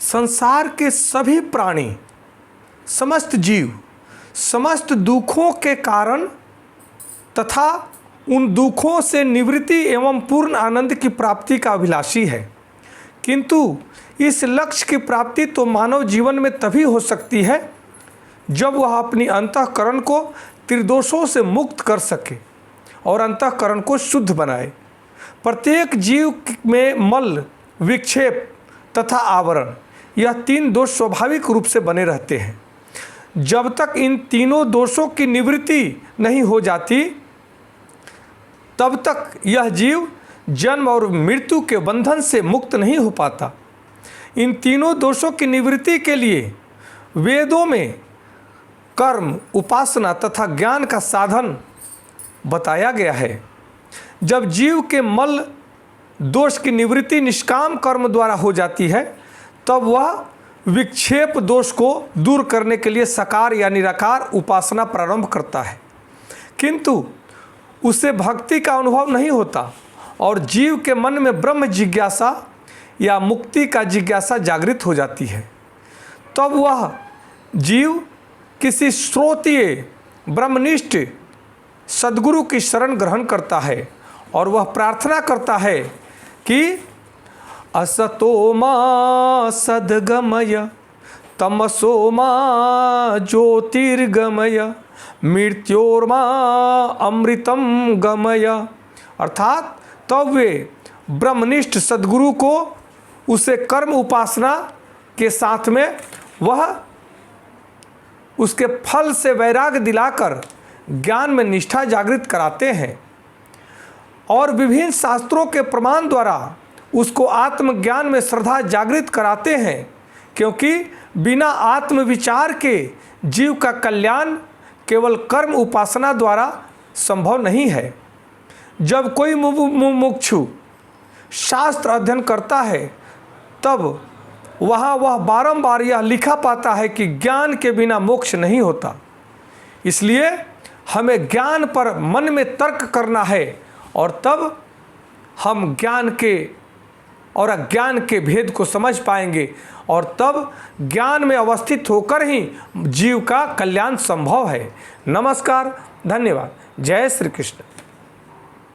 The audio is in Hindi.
संसार के सभी प्राणी, समस्त जीव, समस्त दुखों के कारण तथा उन दुखों से निवृत्ति एवं पूर्ण आनंद की प्राप्ति का अभिलाषी है। किंतु इस लक्ष्य की प्राप्ति तो मानव जीवन में तभी हो सकती है जब वह अपनी अंतःकरण को त्रिदोषों से मुक्त कर सके और अंतःकरण को शुद्ध बनाए। प्रत्येक जीव में मल, विक्षेप तथा आवरण, यह तीन दोष स्वाभाविक रूप से बने रहते हैं। जब तक इन तीनों दोषों की निवृत्ति नहीं हो जाती तब तक यह जीव जन्म और मृत्यु के बंधन से मुक्त नहीं हो पाता। इन तीनों दोषों की निवृत्ति के लिए वेदों में कर्म, उपासना तथा ज्ञान का साधन बताया गया है। जब जीव के मल दोष की निवृत्ति निष्काम कर्म द्वारा हो जाती है तब वह विक्षेप दोष को दूर करने के लिए साकार या निराकार उपासना प्रारंभ करता है, किंतु उसे भक्ति का अनुभव नहीं होता और जीव के मन में ब्रह्म जिज्ञासा या मुक्ति का जिज्ञासा जागृत हो जाती है। तब वह जीव किसी श्रोतीय ब्रह्मनिष्ठ सद्गुरु की शरण ग्रहण करता है और वह प्रार्थना करता है कि असतो मा सद्गमय तमसो मा ज्योतिर्गमय मृत्योर्मा अमृतम गमय। अर्थात तब वे ब्रह्मनिष्ठ सद्गुरु को उसे कर्म उपासना के साथ में वह उसके फल से वैराग्य दिलाकर ज्ञान में निष्ठा जागृत कराते हैं और विभिन्न शास्त्रों के प्रमाण द्वारा उसको आत्मज्ञान में श्रद्धा जागृत कराते हैं, क्योंकि बिना आत्मविचार के जीव का कल्याण केवल कर्म उपासना द्वारा संभव नहीं है। जब कोई मुमुक्षु शास्त्र अध्ययन करता है तब वह बारंबार यह लिखा पाता है कि ज्ञान के बिना मोक्ष नहीं होता। इसलिए हमें ज्ञान पर मन में तर्क करना है और तब हम ज्ञान के और अज्ञान के भेद को समझ पाएंगे और तब ज्ञान में अवस्थित होकर ही जीव का कल्याण संभव है। नमस्कार, धन्यवाद। जय श्री कृष्ण।